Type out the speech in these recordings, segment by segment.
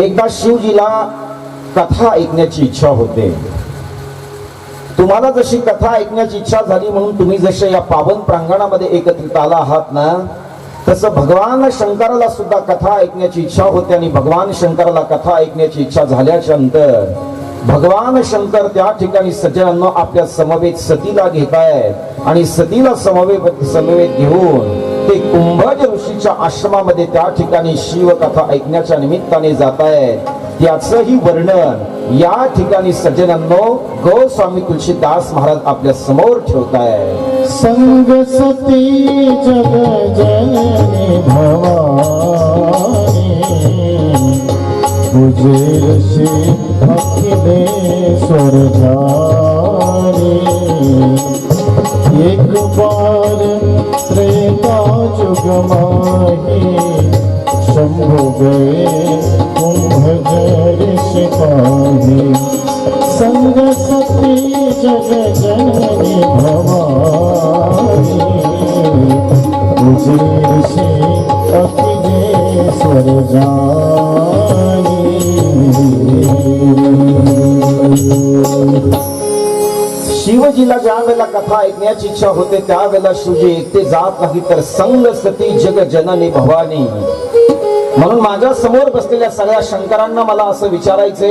एकदा शिवजीला कथा ऐकण्याची इच्छा होते. तुम्हाला जशी कथा ऐकण्याची इच्छा झाली म्हणून तुम्ही जसे या पावन प्रांगणामध्ये एकत्रित आला आहात ना, तसं भगवान शंकराला सुद्धा कथा ऐकण्याची इच्छा होती. आणि भगवान शंकराला कथा ऐकण्याची इच्छा झाल्याच्या नंतर भगवान शंकर त्या ठिकाणी सज्जनांना आपल्या समवेत सतीला घेतायत. आणि सतीला समवेत घेऊन ते कुंभज ऋषीच्या आश्रमामध्ये त्या ठिकाणी शिवकथा ऐकण्याच्या निमित्ताने जात आहेत. त्याचंही वर्णन या ठिकाणी सज्जनांनो गोस्वामी तुलसीदास महाराज आपल्या समोर ठेवतायत. संग सती जग जननी भवानी तुझे ऋषी अखिलेश्वर जानी. एक बार त्रेता जुग माही शंभु गए कुंभज ऋषि पाही. संग सती जग जननी भवानी तुझे ऋषि अखिलेश्वर जानी. शिवजीला ज्या वेळेला कथा ऐकण्याची इच्छा होते त्यावेळेला शिवजी एकटे जात नाही, तर संग सती जग जननी भवानी. म्हणून माझ्या समोर बसलेल्या सगळ्या शंकरांना मला असं विचारायचे,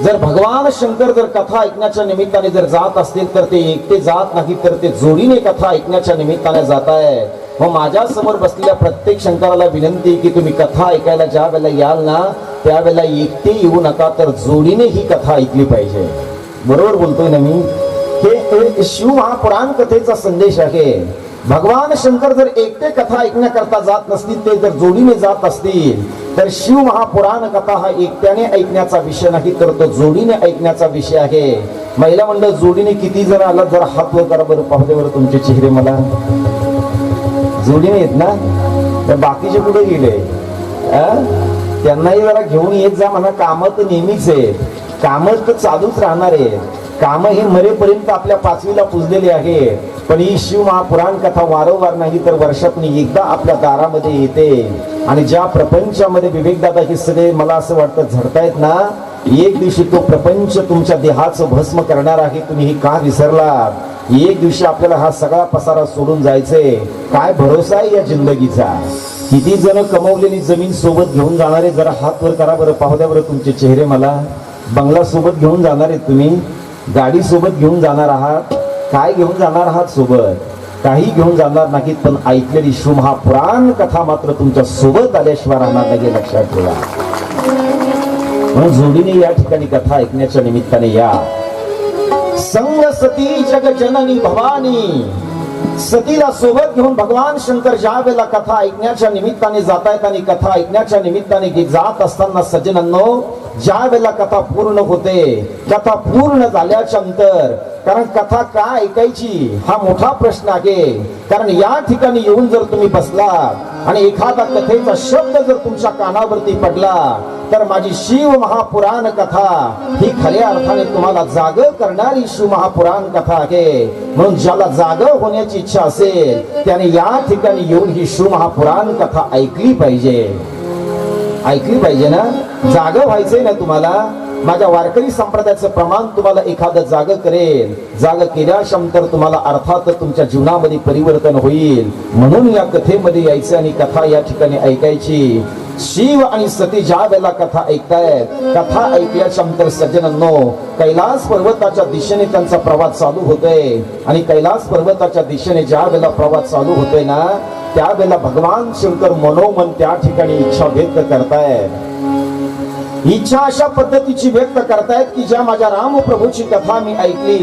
जर भगवान शंकर जर कथा ऐकण्याच्या निमित्ताने जर जात असतील तर ते एकटे जात नाही, तर ते जोडीने कथा ऐकण्याच्या निमित्ताने जात आहे. मग माझ्या समोर बसलेल्या प्रत्येक शंकराला विनंती की तुम्ही कथा ऐकायला ज्या वेळेला याल ना त्यावेळेला एकटे येऊ नका, तर जोडीने ही कथा ऐकली पाहिजे. बरोबर बोलतोय ना मी? हे शिव महापुराण कथेचा संदेश आहे. भगवान शंकर जर एकटे कथा ऐकण्याकरता जात नसतील, ते जर जोडीने जात असतील, तर शिव महापुराण कथा हा एकट्याने ऐकण्याचा विषय नाही, तर तो जोडीने ऐकण्याचा विषय आहे. महिला मंडळ जोडीने किती जण आला जरा हात वर करा बरं, पाहू दे बरं तुमचे चेहरे मला. जोडीने येत ना? तर बाकीचे कुठे गेले? त्यांनाही जरा घेऊन येत जा म्हणा. कामं तर नेहमीच आहेत, कामं तर चालूच राहणार आहे. काम हे मरेपर्यंत आपल्या पाचवीला पुजलेले आहे. पण ही शिव महापुराण कथा वारंवार नाही तर वर्षातून एकदा आपल्या दारामध्ये येते. आणि ज्या प्रपंचामध्ये विवेकदादा हे सगळे मला असं वाटतं झडतायत ना, एक दिवशी तो प्रपंच तुमच्या देहाचं भस्म करणार आहे. तुम्ही हे का विसरलात? एक दिवशी आपल्याला हा सगळा पसारा सोडून जायचंय. काय भरोसा आहे या जिंदगीचा? किती जण कमवलेली जमीन सोबत घेऊन जाणारे जरा हात वर करा बरं, पाहू द्या बरं तुमचे चेहरे मला. बंगला सोबत घेऊन जाणार आहेत तुम्ही, गाडी सोबत घेऊन जाणार आहात, काय घेऊन जाणार आहात सोबत? काही घेऊन जाणार नाहीत, पण ऐकलेली शिव महापुराण कथा मात्र तुमच्या सोबत आल्याशिवाय राहणार नाही, लक्षात ठेवा. म्हणून जोडीने या ठिकाणी कथा ऐकण्याच्या निमित्ताने या. संग सती जग जननी भवानी. सतीला सोबत घेऊन भगवान शंकर ज्या वेळेला कथा ऐकण्याच्या निमित्ताने जात आहेत आणि कथा ऐकण्याच्या निमित्ताने जात असताना सज्जनांनो ज्या वेळेला कथा पूर्ण होते, कथा पूर्ण झाल्याच्या नंतर, कारण कथा का ऐकायची हा मोठा प्रश्न आहे. कारण या ठिकाणी येऊन जर तुम्ही बसला आणि एखादा कथेचा शब्द जर तुमच्या कानावरती पडला, तर माझी शिव महापुराण कथा ही खऱ्या अर्थाने तुम्हाला जाग करणारी शिव महापुराण कथा आहे. म्हणून ज्याला जाग होण्याची इच्छा असेल त्याने या ठिकाणी येऊन ही शिव महापुराण कथा ऐकली पाहिजे. ऐकली पाहिजे ना? जाग व्हायचंय ना तुम्हाला? माझ्या वारकरी संप्रदायाचं प्रमाण तुम्हाला एखादं जाग करेल. जाग केल्यानंतर तुम्हाला अर्थात तुमच्या जीवनामध्ये परिवर्तन होईल. म्हणून या कथेमध्ये यायचं आणि कथा या ठिकाणी ऐकायची. शिव आणि सती ज्या वेळेला कथा ऐकतायत, कथा ऐकल्याच्या नंतर सज्जनांनो कैलास पर्वताच्या दिशेने त्यांचा प्रवास चालू होतोय. आणि कैलास पर्वताच्या दिशेने ज्या वेळेला प्रवास चालू होतोय ना, त्यावेळेला भगवान शंकर मनोमन त्या ठिकाणी इच्छा व्यक्त करतायत. इच्छा अशा पद्धतीची व्यक्त करतायत की ज्या माझ्या रामप्रभूची कथा मी ऐकली.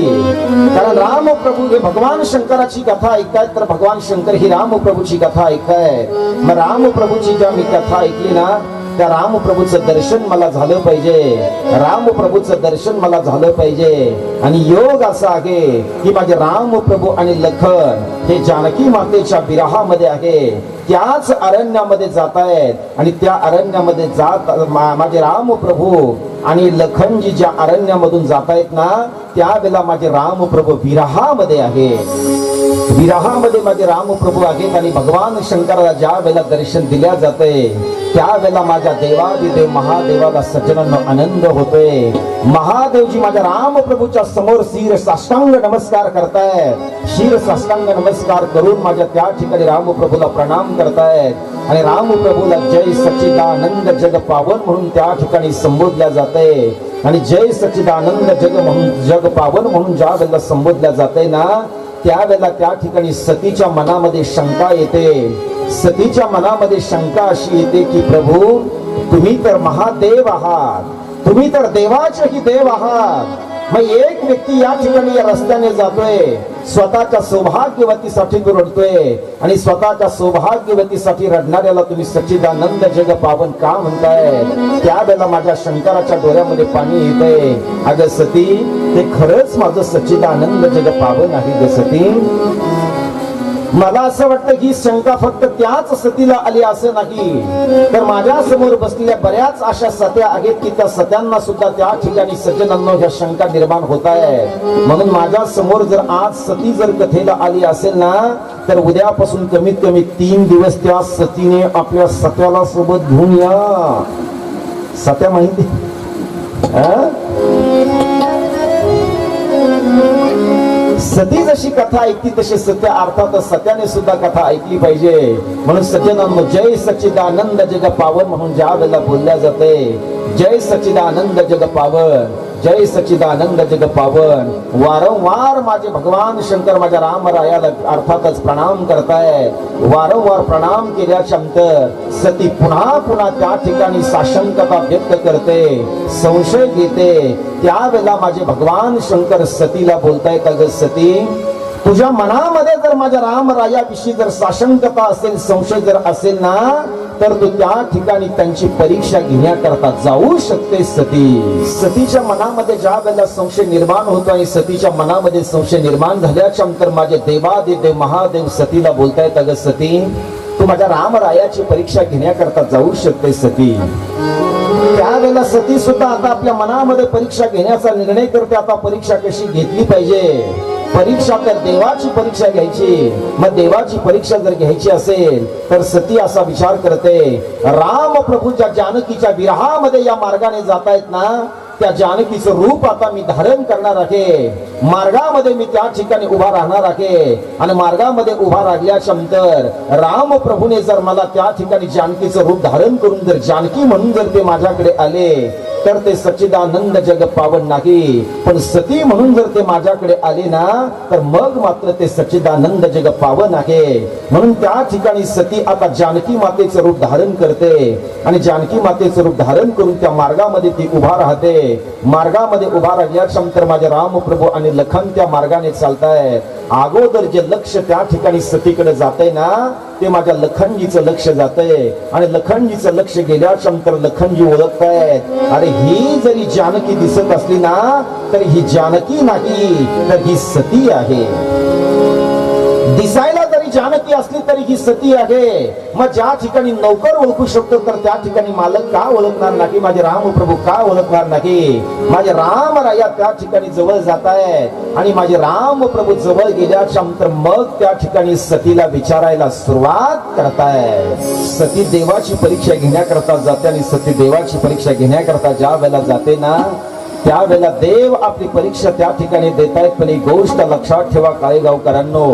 कारण रामप्रभू हे भगवान शंकराची कथा ऐकतायत, तर भगवान शंकर ही रामप्रभूची कथा ऐकतायत. मग रामप्रभूची ज्या मी कथा ऐकली ना, त्या रामप्रभूचं दर्शन मला झालं पाहिजे. रामप्रभूचं दर्शन मला झालं पाहिजे. आणि योग असा आहे की माझे रामप्रभू आणि लखन हे जानकी मातेच्या विरहामध्ये आहे. त्याच अरण्यामध्ये जात आहेत आणि त्या अरण्यामध्ये जात माझे रामप्रभू आणि लखनजी ज्या अरण्यामधून जात आहेत ना, त्यावेळेला माझे रामप्रभू विरहामध्ये आहे. विरहामध्ये माझे रामप्रभू आहेत आणि भगवान शंकराला ज्या वेळेला दर्शन दिल्या जाते त्यावेळेला माझ्या देवादिदेव महादेवाला सज्जनांना आनंद होतोय. महादेवजी माझ्या रामप्रभूच्या समोर शिर साष्टांग नमस्कार करतायत. शिर साष्टांग नमस्कार करून माझ्या त्या ठिकाणी रामप्रभूला प्रणाम करतायत आणि रामप्रभूला जय सच्चिदानंद जग पावन म्हणून त्या ठिकाणी संबोधल्या जाते. आणि जय सच्चिदानंद जग पावन म्हणून ज्या वेळेला संबोधल्या जाते ना त्यावेळेला त्या ठिकाणी सतीच्या मनामध्ये शंका येते. सतीच्या मनामध्ये शंका अशी येते की प्रभू तुम्ही तर महादेव आहात, तुम्ही तर देवाचेही देव आहात. मग एक व्यक्ती या ठिकाणी या रस्त्याने जातोय, स्वतःच्या सौभाग्यवतीसाठी तो रडतोय आणि स्वतःच्या सौभाग्यवतीसाठी रडणाऱ्याला तुम्ही सच्चिदानंद जग पावन का म्हणताय. त्यावेळेला माझ्या शंकराच्या डोळ्यामध्ये पाणी येतंय. अगं सती ते खरंच माझं सच्चिदानंद जग पावन आहे ग सती. मला असं वाटतं की शंका फक्त त्याच सतीला आली असं नाही, तर माझ्या समोर बसलेल्या बऱ्याच अशा सत्या आहेत की त्या सत्यांना सुद्धा त्या ठिकाणी सज्जनांना ह्या शंका निर्माण होत आहे. म्हणून माझ्या समोर जर आज सती जर कथेला आली असेल ना तर उद्यापासून कमीत कमी 3 दिवस त्या सतीने आपल्या सत्याला सोबत घेऊन या. सत्या माहिती सती जशी कथा ऐकली तशी सत्य अर्थातच सत्याने सुद्धा कथा ऐकली पाहिजे. म्हणून सज्जनांनो जय सच्चिदानंद जग पावन म्हणून ज्या वेळेला बोलल्या जाते जय सच्चिदानंद जग पावन, जय सच्चिदानंद जग पावन, वारंवार माझे भगवान शंकर माझ्या रामरायाला अर्थातच प्रणाम करतायत. वारंवार प्रणाम केल्याच्या नंतर सती पुन्हा पुन्हा त्या ठिकाणी साशंकता व्यक्त करते, संशय घेते. त्यावेळेला माझे भगवान शंकर सतीला बोलतायत अगं सती तुझ्या मनामध्ये जर माझ्या रामरायाविषयी जर साशंकता असेल, संशय जर असेल ना तर तू त्या ठिकाणी त्यांची परीक्षा घेण्याकरता जाऊ शकते सती. सतीच्या मनामध्ये ज्या वेळेला संशय निर्माण होतो आणि सतीच्या मनामध्ये संशय निर्माण झाल्याच्या नंतर माझे देवादिदेव महादेव सतीला बोलतायत अगं सती तू माझ्या रामरायाची परीक्षा घेण्याकरता जाऊ शकते सती. त्यावेळेला सती सुद्धा आता आपल्या मनामध्ये परीक्षा घेण्याचा निर्णय करते. आता परीक्षा कशी घेतली पाहिजे, परीक्षा तर देवाची परीक्षा घ्यायची. मग देवाची परीक्षा जर घ्यायची असेल तर सती असा विचार करते राम प्रभूच्या जानकीच्या विरहामध्ये या मार्गाने जातायत ना त्या जानकीचं रूप आता मी धारण करणार आहे. मार्गामध्ये मी त्या ठिकाणी उभा राहणार आहे आणि मार्गामध्ये उभा राहिल्याच्या नंतर राम प्रभूने जर मला त्या ठिकाणी जानकीचं रूप धारण करून जर जानकी म्हणून जर ते माझ्याकडे आले तर ते सच्चिदानंद जग पावन नाही, पण सती म्हणून जर ते माझ्याकडे आले ना तर मग मात्र ते सच्चिदानंद जग पावन आहे. म्हणून त्या ठिकाणी सती आता जानकी मातेचं रूप धारण करते आणि जानकी मातेचं रूप धारण करून त्या मार्गामध्ये ती उभा राहते. मार्गामध्ये उभा राहिल्याच्या नंतर माझे रामप्रभू आणि लखन त्या मार्गाने चालतायत. अगोदर जे लक्ष त्या ठिकाणी सतीकडे जाते ना ते माझ्या लखनजीचं लक्ष जातंय आणि लखनजीचं लक्ष गेल्याच्या नंतर लखनजी ओळखतायत अरे ही जरी जानकी दिसत असली ना तर ही जानकी नाही तर ही सती आहे. दिसायला जरी जानकी असली तरी ही सती आहे. मग ज्या ठिकाणी नौकर ओळखू शकतो तर त्या ठिकाणी मालक का ओळखणार नाही, माझे रामप्रभू का ओळखणार नाही. माझे रामराया त्या ठिकाणी जवळ जात आहेत आणि माझे रामप्रभू जवळ गेल्याच्या नंतर मग त्या ठिकाणी सतीला विचारायला सुरुवात करतायत. सती देवाची परीक्षा घेण्याकरता जाते आणि सती देवाची परीक्षा घेण्याकरता ज्या वेळेला जाते ना त्यावेळेला देव आपली परीक्षा त्या ठिकाणी देतायत. पण एक गोष्ट लक्षात ठेवा काळेगावकरांनो,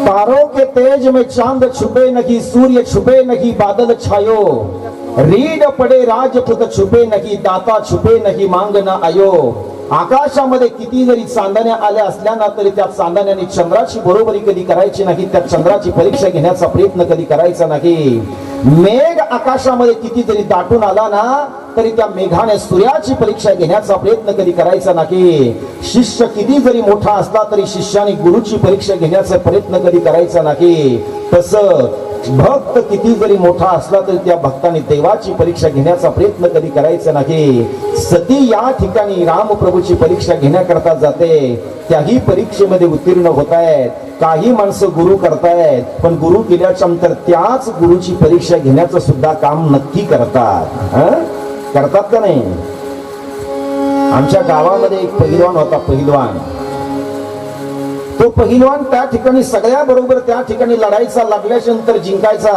तारों के तेज में चांद छुपे नहीं, सूर्य छुपे नहीं, बादल छायो, रीड पडे राजपुत छुपे नहीं, दाता छुपे नहीं, मांग न आयो. आकाशामध्ये किती जरी चांदण्या आल्या असल्या ना तरी त्या चांदण्याने चंद्राची बरोबरी कधी करायची नाही, त्या चंद्राची परीक्षा घेण्याचा प्रयत्न कधी करायचा नाही. मेघ आकाशामध्ये किती जरी दाटून आला ना तरी त्या मेघाने सूर्याची परीक्षा घेण्याचा प्रयत्न कधी करायचा नाही. शिष्य किती जरी मोठा असला तरी शिष्याने गुरुची परीक्षा घेण्याचा प्रयत्न कधी करायचा नाही. तसं भक्त किती जरी मोठा असला तरी त्या भक्ताने देवाची परीक्षा घेण्याचा प्रयत्न कधी करायचा नाही. सती या ठिकाणी रामप्रभूची परीक्षा घेण्याकरता जाते. त्याही परीक्षेमध्ये उत्तीर्ण होत आहेत. काही माणसं गुरु करतायत पण गुरु केल्याच्या नंतर त्याच गुरुची परीक्षा घेण्याचं सुद्धा काम नक्की करतात का नाही. आमच्या गावामध्ये एक पहिलवान होता. पहिलवान तो पहिलवान त्या ठिकाणी सगळ्या बरोबर त्या ठिकाणी लढायचा, लढल्यानंतर जिंकायचा.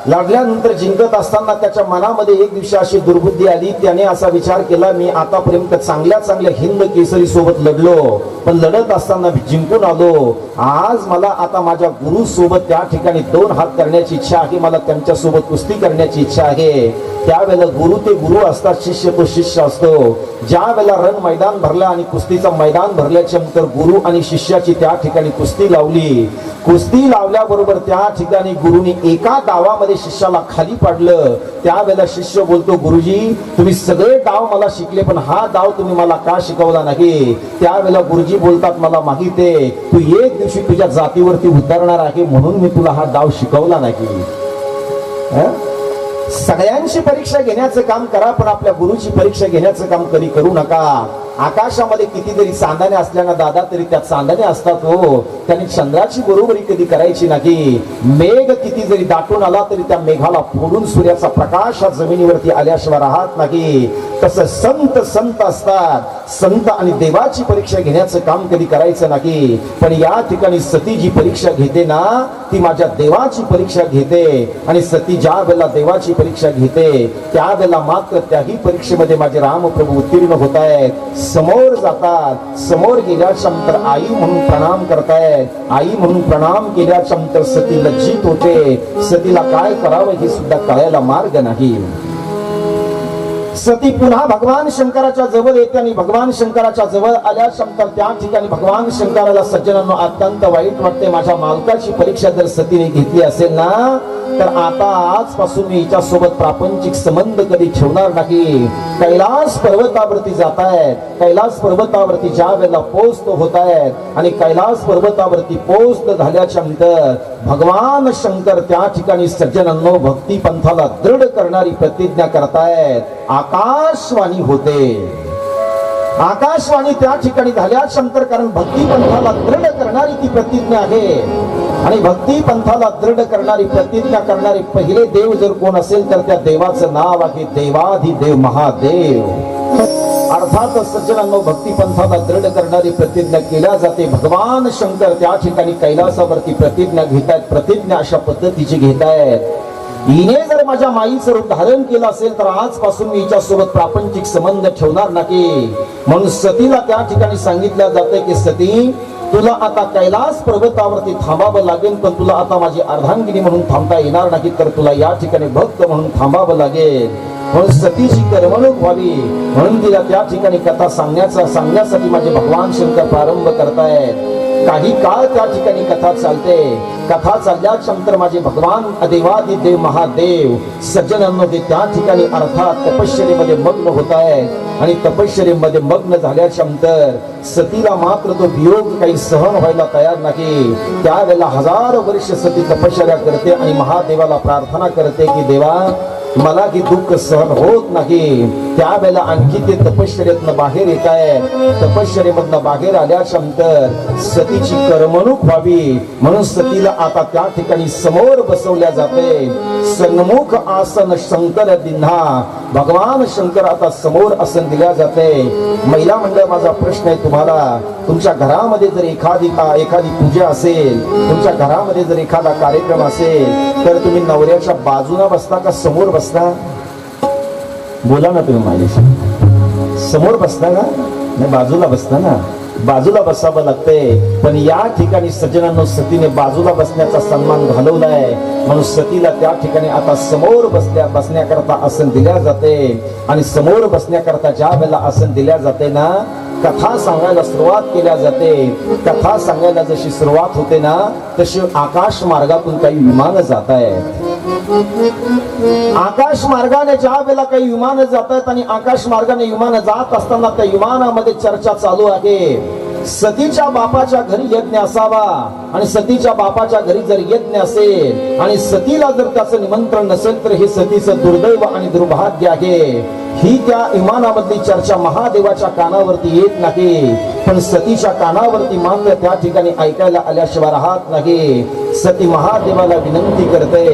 लढल्यानंतर जिंकत असताना त्याच्या मनामध्ये एक दिवशी अशी दुर्बुद्धी आली. त्याने असा विचार केला, मी आतापर्यंत चांगल्या चांगल्या हिंद केसरी सोबत लढलो, पण लढत असताना जिंकून आलो. आज मला आता माझ्या गुरु सोबत त्या ठिकाणी 2 हात करण्याची इच्छा आहे, मला त्यांच्या सोबत कुस्ती करण्याची इच्छा आहे. त्यावेळेला गुरु ते गुरु असतात, शिष्य तो शिष्य असतो. ज्या वेळेला रण मैदान भरलं आणि कुस्तीचं मैदान भरल्याच्या नंतर गुरु आणि शिष्याची त्या ठिकाणी कुस्ती लावली. कुस्ती लावल्याबरोबर त्या ठिकाणी गुरुनी एका डावामध्ये शिष्याला खाली पाडलं. त्यावेळेला शिष्य बोलतो, गुरुजी तुम्ही सगळे डाव मला शिकले, पण हा डाव तुम्ही मला का शिकवला नाही? त्यावेळेला गुरुजी बोलतात, मला माहित आहे तू एक दिवशी तुझ्या जातीवरती उतरणार आहे, म्हणून मी तुला हा डाव शिकवला नाही. सगळ्यांची परीक्षा घेण्याचं काम करा, पण आपल्या गुरुची परीक्षा घेण्याचं काम कधी करू नका. आकाशामध्ये किती जरी चांदणे असल्याना दादा, तरी त्या चांदणे असतात हो, त्यांनी चंद्राची बरोबरी कधी करायची नाही. मेघ किती जरी दाटून आला तरी त्या मेघाला फोडून सूर्याचा प्रकाश हा जमिनीवरती आल्याशिवाय राहत नाही. तसं संत असतात. संत आणि देवाची परीक्षा घेण्याचं काम कधी करायचं नाही. पण या ठिकाणी सती जी परीक्षा घेते ना, ती माझ्या देवाची परीक्षा घेते. आणि सती ज्या वेळेला देवाची परीक्षा घेते, त्यावेळेला मात्र त्याही परीक्षेमध्ये माझे रामप्रभू उत्तीर्ण होत आहेत. समोर जातात. समोर गेल्याच्या नंतर आई म्हणून प्रणाम करतायत. आई म्हणून प्रणाम केल्याच्या नंतर सती लज्जित होते. सतीला काय करावं हे सुद्धा कळायला मार्ग नाही. सती पुन्हा भगवान शंकराच्या जवळ येते आणि भगवान शंकराच्या जवळ आल्यानंतर त्या ठिकाणी भगवान शंकराला सज्जनांनो अत्यंत वाईट वाटते. माझ्या मालकाची परीक्षा जर सतीने घेतली असेल ना, तर आता आजपासून मी हिच्या सोबत प्रापंचिक संबंध कधी ठेवणार नाही. कैलास पर्वतावरती जात आहेत. कैलास पर्वतावरती ज्या वेळेला पोस्ट होत आहेत आणि कैलास पर्वतावरती पोस्ट झाल्याच्या नंतर भगवान शंकर त्या ठिकाणी सज्जनांनो भक्ती पंथाला दृढ करणारी प्रतिज्ञा करतायत. आकाशवाणी होते. आकाशवाणी त्या ठिकाणी झाल्याच्या नंतर, कारण भक्ती पंथाला दृढ करणारी ती प्रतिज्ञा आहे. आणि भक्ती पंथाला दृढ करणारी प्रतिज्ञा करणारे पहिले देव जर कोण असेल तर त्या देवाचं नाव आहे देवाधिदेव महादेव. अर्थात सज्जनांनो भक्ती पंथाला दृढ करणारी प्रतिज्ञा केल्या जाते. भगवान शंकर त्या ठिकाणी कैलासावरती प्रतिज्ञा घेतायत. प्रतिज्ञा अशा पद्धतीची घेतायत, हिने जर माझ्या माईचं रूप धारण केलं असेल तर आजपासून मी हिच्या सोबत प्रापंचिक संबंध ठेवणार नाही. म्हणून सतीला त्या ठिकाणी सांगितलं जाते की सती, तुला आता कैलास पर्वतावरती थांबावं लागेल, पण तुला आता माझी अर्धांगिनी म्हणून थांबता येणार नाही, तर तुला या ठिकाणी भक्त म्हणून थांबावं लागेल. म्हणून सतीची करमणूक व्हावी म्हणून तिला त्या ठिकाणी कथा सांगण्यासाठी माझे भगवान शंकर प्रारंभ करतायत. काही काळ त्या ठिकाणी कथा चालते. कथा चालल्याच्या नंतर माझे भगवान देवाधिदेव महादेव सज्जनांनो ते त्या ठिकाणी अर्थात तपश्चर्येमध्ये मग्न होत आहेत. आणि तपश्चर्येमध्ये मग्न झाल्याच्या नंतर सतीला मात्र तो वियोग काही सहन व्हायला तयार नाही. त्यावेळेला 1000 वर्ष सती तपश्चर्या करते आणि महादेवाला प्रार्थना करते की देवा, मला की दुःख सहन होत नाही. त्यावेळेला आणखी ते तपश्चर्येतनं बाहेर येत आहे. तपश्चर्येमधनं बाहेर आल्याच्या नंतर सतीची करमणूक व्हावी म्हणून सतीला आता त्या ठिकाणी समोर बसवल्या जाते. सन्मुख आसन शंकर दिन्हा. भगवान शंकर आता समोर आसन दिल्या जाते. महिला मंडळ, माझा प्रश्न आहे तुम्हाला, तुमच्या घरामध्ये जर एखादी पूजा असेल, तुमच्या घरामध्ये जर एखादा कार्यक्रम असेल, तर तुम्ही नवऱ्याच्या बाजूला बसता का समोर बसता? बोला ना तुम्ही माझ्याशी. समोर बसता ना? नाही, बाजूला बसता ना. बाजूला बसावं लागतंय. पण या ठिकाणी सज्जनांनो सतीने बाजूला बसण्याचा सन्मान घालवलाय म्हणून सतीला त्या ठिकाणी आता समोर बसण्याकरता आसन दिल्या जाते. आणि समोर बसण्याकरता ज्या वेळेला आसन दिल्या जाते ना, कथा सांगायला सुरुवात केल्या जाते. कथा सांगायला जशी सुरुवात होते ना, तशी आकाश मार्गातून काही विमान जात आहेत. आकाश मार्गाने ज्या वेळेला काही विमान जात आहेत आणि आकाश मार्गाने विमान जात असताना त्या विमानामध्ये चर्चा चालू आहे. सतीच्या बापाच्या घरी यज्ञ असावा आणि सतीच्या बापाच्या घरी जर यज्ञ असेल आणि सतीला जर त्याचं निमंत्रण नसेल तर हे सतीचं दुर्दैव आणि दुर्भाग्य आहे. ही त्या विमानामधली चर्चा महादेवाच्या कानावरती येत नाही, पण सतीच्या कानावरती मात्र त्या ठिकाणी ऐकायला आल्याशिवाय राहत नाही. सती महादेवाला विनंती करते.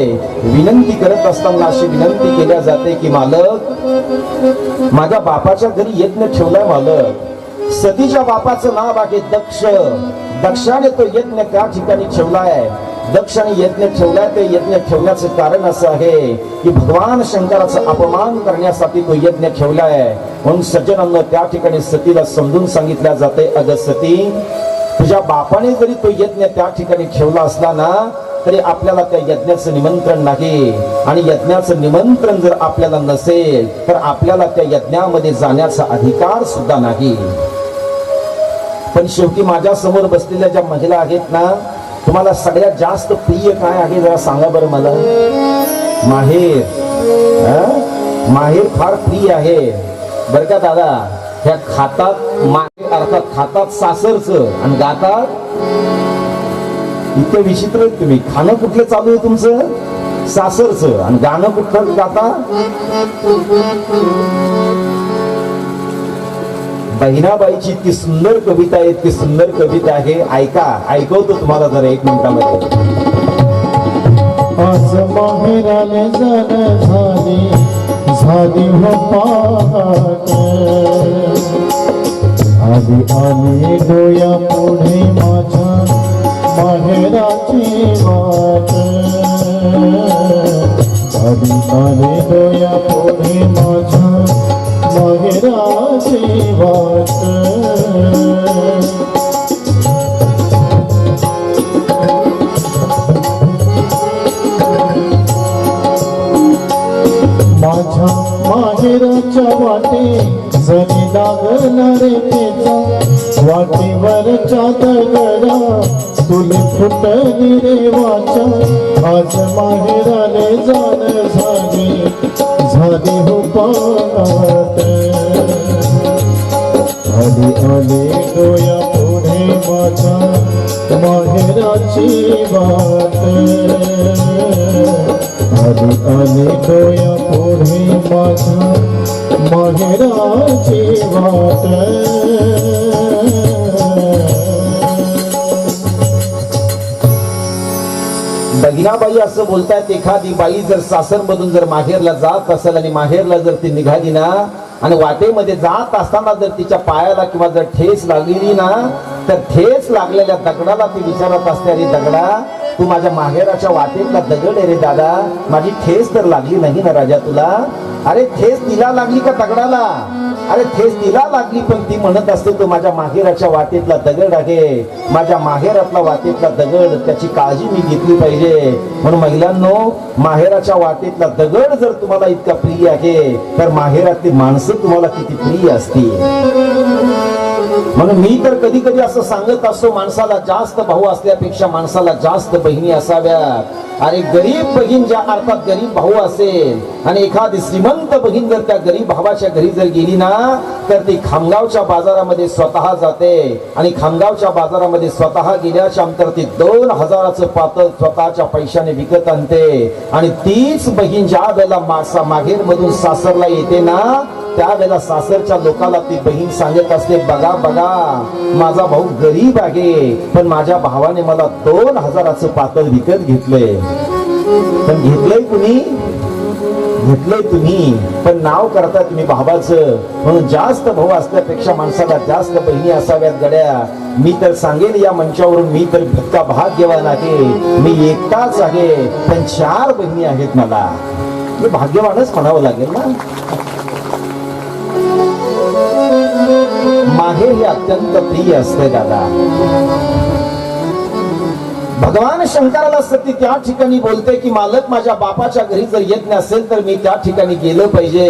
विनंती करत असताना अशी विनंती केल्या जाते की मालक, माझ्या बापाच्या घरी यज्ञ ठेवलाय मालक. सतीच्या बापाचं नाव आहे दक्ष. दक्षाने तो यज्ञ त्या ठिकाणी ठेवलाय. दक्षाने यज्ञ ठेवलाय. ते यज्ञ ठेवण्याचं कारण असं आहे की भगवान शंकराचा अपमान करण्यासाठी तो यज्ञ ठेवलाय. म्हणून सज्जनांना त्या ठिकाणी सतीला समजून सांगितल्या जाते, अगं सती, तुझ्या बापाने जरी तो यज्ञ त्या ठिकाणी ठेवला असला ना तरी आपल्याला त्या यज्ञाचं निमंत्रण नाही. आणि यज्ञाचं निमंत्रण जर आपल्याला नसेल तर आपल्याला त्या यज्ञामध्ये जाण्याचा अधिकार सुद्धा नाही. पण शेवटी माझ्या समोर बसलेल्या ज्या महिला आहेत ना, तुम्हाला सगळ्यात जास्त प्रिय काय आहे जरा सांगा बरं मला. माहेर. माहेर फार प्रिय आहे बरं का दादा. ह्या खातात माहेर अर्थात खातात सासरचं आणि गातात. इतके विचित्र आहेत तुम्ही. खाणं कुठलं चालू आहे तुमचं सासरचं आणि गाणं कुठलं गाता. बहिणाबाईची इतकी सुंदर कविता आहे, इतकी सुंदर कविता आहे. ऐका, ऐकवतो तुम्हाला जरा 1 मिनिटामध्ये. आज माहेराने जण झाली झाली हो पाहत, आधी आली डोया पुढे माझ्या माहेराची वाट, आधी आली डोया पुढे माझ्या माहेराची वाट. माझ्या माहेराच्या वाटे जरी लागणारे तेजा, वाटेवरच्या दगडा तुले फुटली रे वाचा. आज माहेराने जाण झाली झाली हो पाहत, आली आली डोया पुढे माझ्या माहेराची वाट, आली आली डोया पुढे माझ्या माहेराची वाट. बहिणाबाई असं बोलतायत, एखादी बाई जर सासरमधून जर माहेरला जात असेल आणि माहेरला जर ती निघाली ना आणि वाटेमध्ये जात असताना जर तिच्या पायाला किंवा जर ठेस लागलेली ना तर ठेस लागलेल्या दगडाला ती विचारत असते, अरे दगडा, तू माझ्या माहेराच्या वाटेतला दगड आहे रे दादा, माझी ठेस तर लागली नाही ना राजा तुला. अरे ठेस तिला लागली का दगडाला. अरे ठेस तिला लागली पण ती म्हणत असते तो माझ्या माहेराच्या वाटेतला दगड आहे, माझ्या माहेरातला वाटेतला दगड, त्याची काळजी मी घेतली पाहिजे. म्हणून महिलांनो, माहेराच्या वाटेतला दगड जर तुम्हाला इतका प्रिय आहे तर माहेरातली माणसं तुम्हाला किती प्रिय असतील. म्हणून मी तर कधी कधी असं सांगत असतो, माणसाला जास्त भाऊ असल्यापेक्षा माणसाला जास्त बहिणी असाव्यात. अरे गरीब बहीण ज्या अर्थात गरीब भाऊ असेल आणि एखादी श्रीमंत बहीण जर त्या गरीब भावाच्या घरी जर गेली ना तर ती खामगावच्या बाजारामध्ये स्वतः जाते आणि खामगावच्या बाजारामध्ये स्वतः गेल्याच्या अंतर ती 2000चं पातळ स्वतःच्या पैशाने विकत आणते. आणि तीच बहीण ज्या वेळेला माहेर मधून सासरला येते ना त्यावेळेला सासरच्या लोकांना ती बहीण सांगत असते, बघा बघा, माझा भाऊ गरीब आहे पण माझ्या भावाने मला 2000चं पातळ विकत घेतलंय. पण घेतलंय कुणी? घेतलंय तुम्ही, पण नाव करता तुम्ही भावाचं. म्हणून जास्त भाऊ असल्यापेक्षा माणसाला जास्त बहिणी असाव्यात गड्या. मी तर सांगेन या मंचावरून, मी तर इतका भाग्यवान आहे, मी एकटाच आहे पण 4 बहिणी आहेत मला. हे भाग्यवानच म्हणावं लागेल ना. माहेर हे अत्यंत प्रिय असते दादा. भगवान शंकराला सती त्या ठिकाणी बोलते की मालक, माझ्या बापाच्या घरी जर यज्ञ असेल तर मी त्या ठिकाणी गेलं पाहिजे.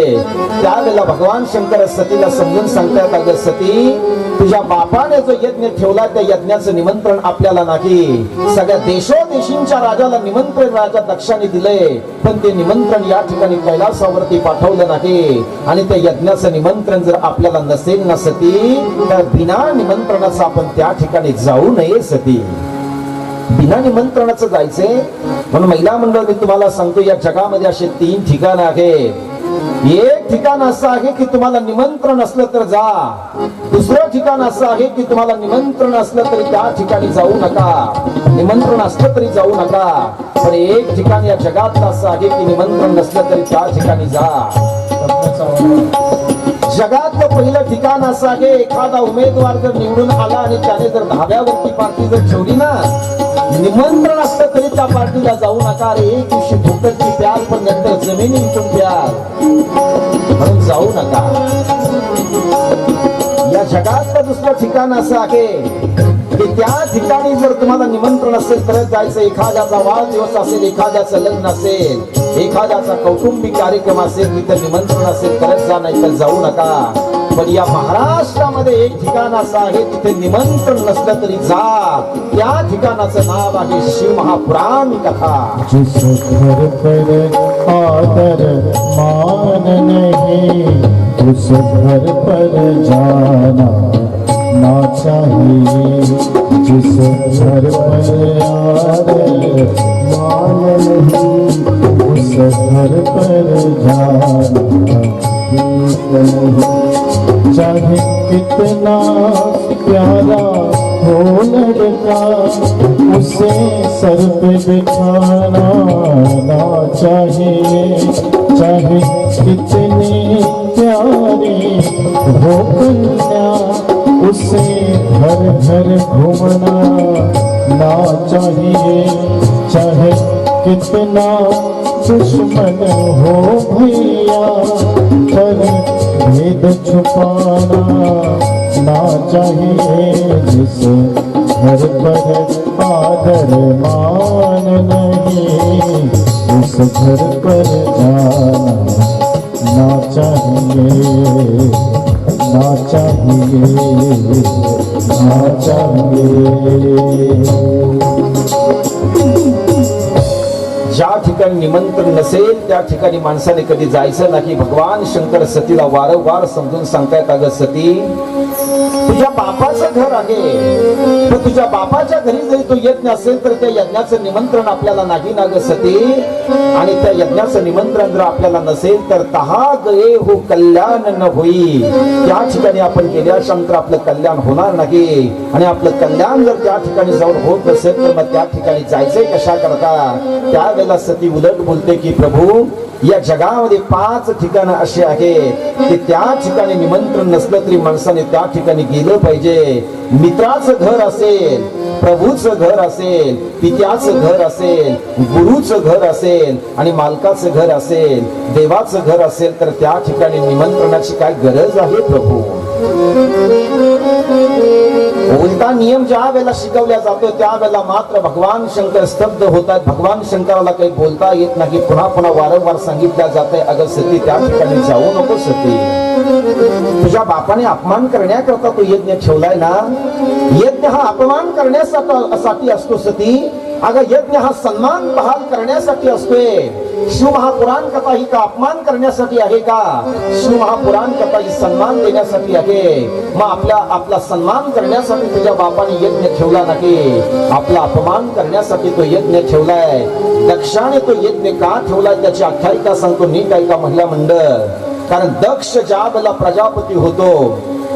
त्यावेळेला भगवान शंकर सतीला समजून सांगतात, अगं सती, तुझ्या बापाने जो यज्ञ ठेवला त्या यज्ञाचं निमंत्रण आपल्याला नाही. सगळ्या देशोदेशींच्या राजाला निमंत्रण राजा दक्षाने दिलंय पण ते निमंत्रण या ठिकाणी कैलासावरती पाठवलं नाही. आणि त्या यज्ञाचं निमंत्रण जर आपल्याला नसेल ना सती तर बिना निमंत्रणाचं आपण त्या ठिकाणी जाऊ नये सती. बिना निमंत्रणाचं जायचंय. म्हणून महिला मंडळ मी तुम्हाला सांगतो, या जगामध्ये असे 3 ठिकाण आहेत. एक ठिकाण असं आहे की तुम्हाला निमंत्रण असलं तर जा. दुसरं ठिकाण असं आहे की तुम्हाला निमंत्रण असलं तरी त्या ठिकाणी जाऊ नका. निमंत्रण असलं तरी जाऊ नका. पण एक ठिकाण या जगातलं असं आहे की निमंत्रण नसलं तरी त्या ठिकाणी जा. जगातलं पहिलं ठिकाण ठिकाण असं आहे, एखादा उमेदवार जर निवडून आला आणि त्याने जर धाब्यावरती पार्टी जर ठेवली ना, निमंत्रण असलं तरी त्या पार्टीला जाऊ नका रे. एक दिवशी फुकटची प्याल, पण नंतर जमिनी विकून प्याल, म्हणून जाऊ नका. या जगातलं दुसरं ठिकाण असं आहे की त्या ठिकाणी जर तुम्हाला निमंत्रण असेल तरच जायचं. एखाद्याचा वाढदिवस असेल, एखाद्याचं लग्न असेल, एखाद्याचा कौटुंबिक कार्यक्रम असेल, तिथं निमंत्रण असेल तरच जा, नाही तर जाऊ नका. पण या महाराष्ट्रामध्ये एक ठिकाण असं आहे, तिथे निमंत्रण नसलं तरी जा. त्या ठिकाणाचं नाव आहे शिव महापुराण कथा. जिस घर पर आदर मान नहीं, उस घर पर जाना ना चाहिए. जिस घर पर आदर मान नहीं, उस घर पर जाना नहीं. चाहे कितना प्यारा हो लड़का, उसे सर पे बिठाना ना चाहिए. चाहे कितनी प्यारी हो कन्या, उसे घर घर घूमना ना चाहिए. चाहे कितना दुश्मन हो भैया, पर भेद छुपाना ना चाहिए. जिस घर पर आदर मान नहीं, उस घर पर जाना ना चाहिए. ना चाहिए, ना चाहिए. ज्या ठिकाणी निमंत्रण नसेल त्या ठिकाणी माणसाने कधी जायचं नाही. भगवान शंकर सतीला वारंवार समजून सांगतायत, अगं सती, तुझ्या बापाचं घर आहे, पण तुझ्या बापाच्या घरी जरी तो यज्ञ असेल तर त्या यज्ञाचं निमंत्रण आपल्याला नाही ना ग सती. आणि त्या यज्ञाचं निमंत्रण जर आपल्याला नसेल तर तहा गए हो कल्याण न होई. त्या ठिकाणी आपण गेल्यानंतर आपलं कल्याण होणार नाही. आणि आपलं कल्याण जर त्या ठिकाणी जाऊन होत नसेल तर मग त्या ठिकाणी जायचंय कशा करता. त्यावेळेला सती उलट बोलते की प्रभू, या जगामध्ये 5 ठिकाणं अशी आहेत की त्या ठिकाणी निमंत्रण नसलं तरी माणसाने त्या ठिकाणी गेलं पाहिजे. मित्राचं घर असेल, प्रभूचं घर असेल, पित्याचं घर असेल, गुरुचं घर असेल आणि मालकाचं घर असेल, देवाचं घर असेल, तर त्या ठिकाणी निमंत्रणाची काय गरज आहे प्रभू. उलटा नियम ज्या वेळेला शिकवल्या जातो त्यावेळेला मात्र भगवान शंकर स्तब्ध होतात. भगवान शंकराला काही बोलता येत नाही. पुन्हा पुन्हा वारंवार सांगितल्या जाते, अगं सती, त्या ठिकाणी जाऊ नको सती. तुझ्या बापाने अपमान करण्याकरता तो यज्ञ ठेवलाय ना. यज्ञ हा अपमान करण्यासाठी असतो सती. अगं यज्ञ हा सन्मान बहाल करण्यासाठी असतोय. शिव महापुराण कथा ही का अपमान करण्यासाठी आहे का. शिव महापुराण कथा ही सन्मान देण्यासाठी आहे. मग आपला सन्मान करण्यासाठी तुझ्या बापाने यज्ञ ठेवला नाही, आपला अपमान करण्यासाठी तो यज्ञ ठेवलाय. दक्षाने तो यज्ञ का ठेवलाय त्याची आख्यायिका सांगतो, नीट ऐका महिला मंडळ. कारण दक्ष ज्या वेळेला प्रजापती होतो,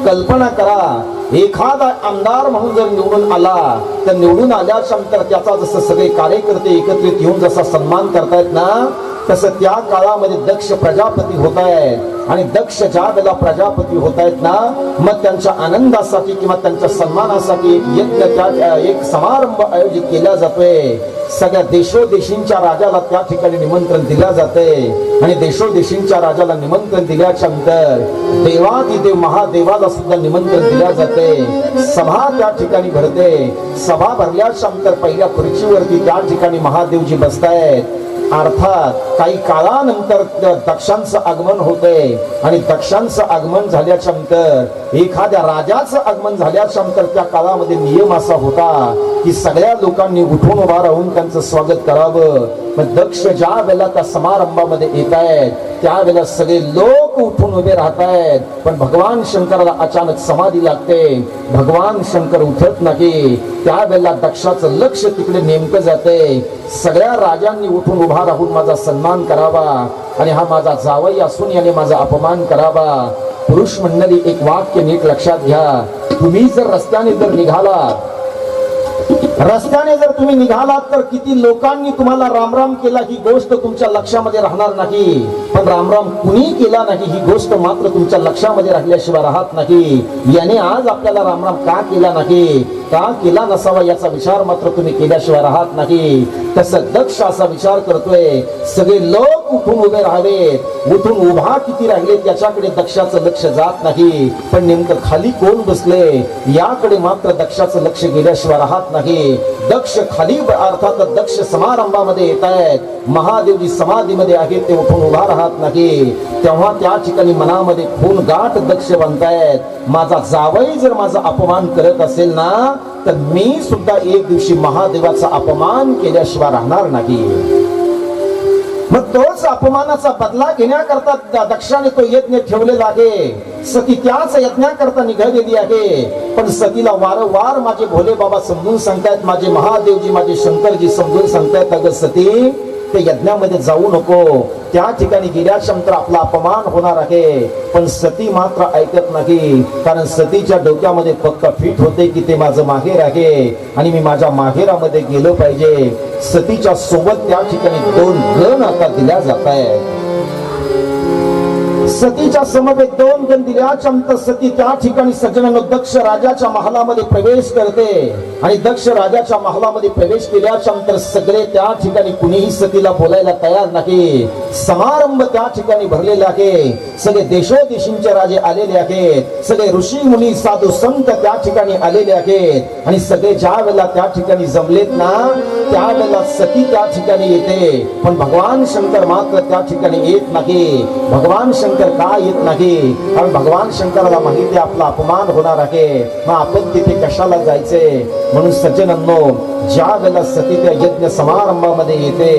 कल्पना करा, एखादा आमदार म्हणून जर निवडून आला तर निवडून आल्यानंतर त्याचा जसं सगळे कार्यकर्ते एकत्रित येऊन जसा सन्मान करतायत ना, तसं त्या काळामध्ये दक्ष प्रजापती होत आहेत. आणि दक्ष ज्या वेळेला प्रजापती होत आहेत ना, मग त्यांच्या आनंदासाठी किंवा त्यांच्या सन्मानासाठी एक समारंभ आयोजित केला जातोय. सगळ्या देशोदेशींच्या राजाला त्या ठिकाणी निमंत्रण दिल्या जाते. आणि देशोदेशींच्या राजाला निमंत्रण दिल्याच्या नंतर देवादिदेव महादेवाला सुद्धा निमंत्रण दिल्या जाते. सभा त्या ठिकाणी भरते. सभा भरल्याच्या नंतर पहिल्या खुर्चीवरती त्या ठिकाणी महादेवजी बसतायत. अर्थात काही काळानंतर दक्षांचं आगमन होते. आणि दक्षांचं आगमन झाल्याच्या नंतर एखाद्या राजाचं आगमन झाल्याच्या नंतर त्या काळामध्ये नियम असा होता की सगळ्या लोकांनी उठून उभा राहून त्यांचं स्वागत करावं. मग दक्ष ज्या वेळेला त्या समारंभामध्ये येत आहेत त्यावेळेला सगळे लोक उठून उभे राहत आहेत. पण भगवान शंकराला अचानक समाधी लागते. भगवान शंकर उठत नाही. त्यावेळेला दक्षाचं लक्ष तिकडे नेमकं जाते. सगळ्या राजांनी उठून उभा राहून माझा सन्मान करावा आणि हा माझा जावई असून याने माझा अपमान करावा. पुरुष मंडळी, एक वाक्य नीट लक्षात घ्या. तुम्ही जर रस्त्याने जर निघाला रस्त्याने जर तुम्ही निघालात तर किती लोकांनी तुम्हाला रामराम केला ही गोष्ट तुमच्या लक्षामध्ये राहणार नाही, पण रामराम कुणी केला नाही ही गोष्ट मात्र तुमच्या लक्षामध्ये राहिल्याशिवाय राहत नाही. याने आज आपल्याला रामराम का केला नाही, का केला नसावा याचा विचार मात्र तुम्ही केल्याशिवाय राहत नाही. तसं दक्ष असा विचार करतोय, सगळे लोक उठून उभे राहावेत, उठून उभा किती राहिले त्याच्याकडे दक्षाचं लक्ष जात नाही, पण नेमकं खाली कोण बसले याकडे मात्र दक्षाचं लक्ष गेल्याशिवाय राहत नाही. दक्ष खाली अर्थात दक्ष समारंभामध्ये येत आहेत, महादेवजी समाधीमध्ये आहेत, ते उठून उभा राहत नाही. तेव्हा त्या ठिकाणी मनामध्ये खून गाठ दक्ष बनतायत, माझा जावई जर माझा अपमान करत असेल ना तर मी सुद्धा एक दिवशी महादेवाचा अपमान केल्याशिवाय राहणार नाही. मग तोच अपमानाचा बदला घेण्याकरता दक्षाने तो यज्ञ ठेवलेला आहे. सती त्याच यज्ञाकरता निघालेली आहे, पण सतीला वारंवार माझे भोले बाबा समजून सांगतायत, माझे महादेवजी माझे शंकरजी समजून सांगतायत, अगं सती ते यज्ञामध्ये जाऊ नको, त्या ठिकाणी गेल्यानंतर आपला अपमान होणार आहे. पण सती मात्र ऐकत नाही, कारण सतीच्या डोक्यामध्ये फक्त फिट होते की ते माझं माहेर आहे आणि मी माझ्या माहेरामध्ये गेलो पाहिजे. सतीच्या सोबत त्या ठिकाणी 2 गण आता दिल्या जात आहेत. सतीच्या समवेत 2 गण दिल्याच्यानंतर सती त्या ठिकाणी सज्जनांनो दक्ष राजाच्या महालामध्ये प्रवेश करते आणि दक्ष राजाच्या महालामध्ये प्रवेश केल्याच्यानंतर सगळे त्या ठिकाणी कुणीही सतीला बोलायला तयार नाही. समारंभ त्या ठिकाणी भरलेला आहे, सगळे देशोदेशींचे राजे आलेले आहेत, सगळे ऋषी मुनी साधू संत त्या ठिकाणी आलेले आहेत आणि सगळे ज्या वेळेला त्या ठिकाणी जमलेत ना त्यावेळेला सती त्या ठिकाणी येते, पण भगवान शंकर मात्र त्या ठिकाणी येत नाही. भगवान शंकर का येत नाही, कारण भगवान शंकराला माहिती आपला अपमान होणार आहे, मग आपण तिथे कशाला जायचे. म्हणून सज्जनांनो ज्या वेळेला सती त्या यज्ञ समारंभामध्ये येते,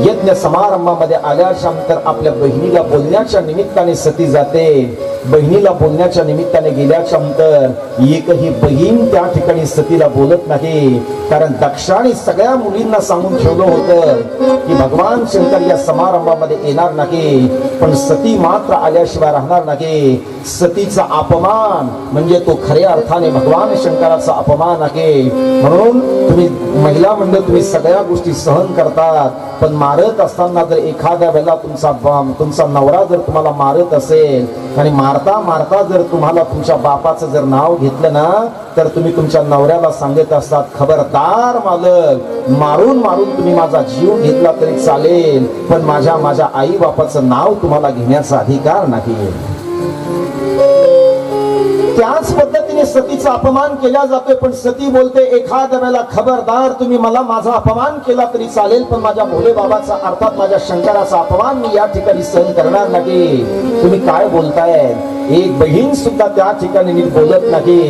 यज्ञ समारंभामध्ये आल्यानंतर आपल्या बहिणीला बोलण्याच्या निमित्ताने सती जाते. बहिणीला बोलण्याच्या निमित्ताने गेल्याच्या नंतर एकही बहीण त्या ठिकाणी सतीला बोलत नाही, कारण दक्षाने सगळ्या मुलींना सांगून ठेवलं होतं की भगवान शंकर या समारंभामध्ये येणार नाही, पण सती मात्र आल्याशिवाय राहणार नाही. सतीचा अपमान म्हणजे तो खऱ्या अर्थाने भगवान शंकराचा अपमान आहे. म्हणून तुम्ही महिला मंडळ तुम्ही सगळ्या गोष्टी सहन करतात, पण मारत असताना जर एखाद्या वेळेला तुमचा नवरा जर तुम्हाला मारत असेल आणि मारता मारता जर तुम्हाला तुमच्या बापाचं जर नाव घेतलं ना तर तुम्ही तुमच्या नवऱ्याला सांगत असतात, खबरदार मालक, मारून मारून तुम्ही माझा जीव घेतला तरी चालेल, पण माझ्या आई बापाचं नाव तुम्हाला घेण्याचा अधिकार नाही. त्याच पद्धतीने सतीचा अपमान केला जातोय, पण सती बोलते एखाद्या वेळेला खबरदार, तुम्ही मला माझा अपमान केला तरी चालेल, पण माझ्या भोले बाबाचा अर्थात माझ्या शंकराचा अपमान मी या ठिकाणी सहन करणार नाही. तुम्ही काय बोलताय. एक बहीण सुद्धा त्या ठिकाणी नीट बोलत नाही.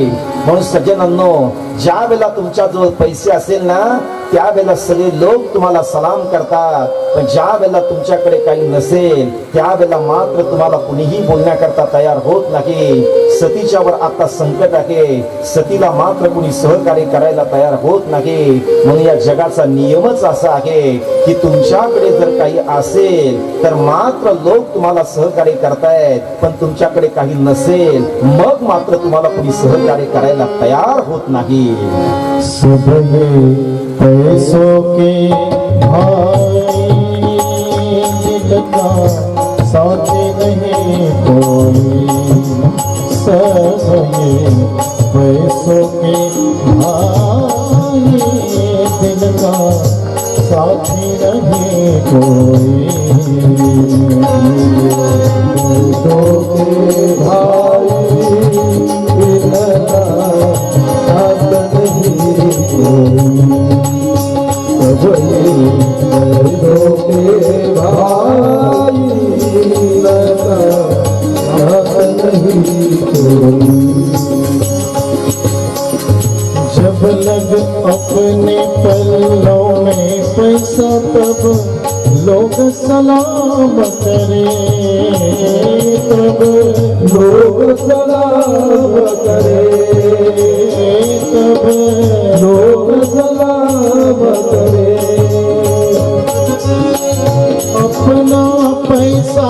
म्हणून सज्जनांनो ज्या वेळेला तुमच्या जवळ पैसे असेल ना त्यावेळेला सगळे लोक तुम्हाला सलाम करतात, पण ज्या वेळेला तुमच्याकडे काही नसेल त्यावेळेला मात्र तुम्हाला कुणीही बोलण्याकरता तयार होत नाही. सतीच्यावर आता संकट आहे, सतीला मात्र कुणी सहकार्य करायला तयार होत नाही. म्हणून या जगाचा नियमच असा आहे की तुमच्याकडे जर काही असेल तर मात्र लोक तुम्हाला सहकार्य करतायत, पण तुमच्याकडे काही नसेल मग मात्र तुम्हाला कुणी सहकार्य करायला तयार होत नाही. पैसों के भाई दिल का साथी नहीं कोई, सबके पैसों के भाई दिल का साथी नहीं कोई, पैसों के भाई दिल का साथ नहीं कोई, जब लग अपने पल्लों में पैसा तब लोग सलाम करे, तब लोग सलाम करे, तब लोग सलाम करे। अपना पैसा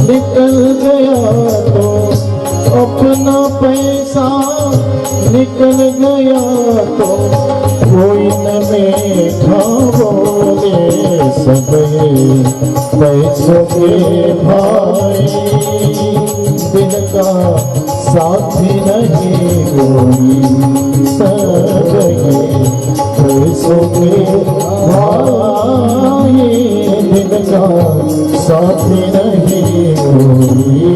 निकल गया तो, अपना पैसा निकल गया तो कोई न मीठा बोले सबे पैसों के भाई दिल का साथी नहीं कोई सबे पैसों के भाई दिल का साथी नहीं कोई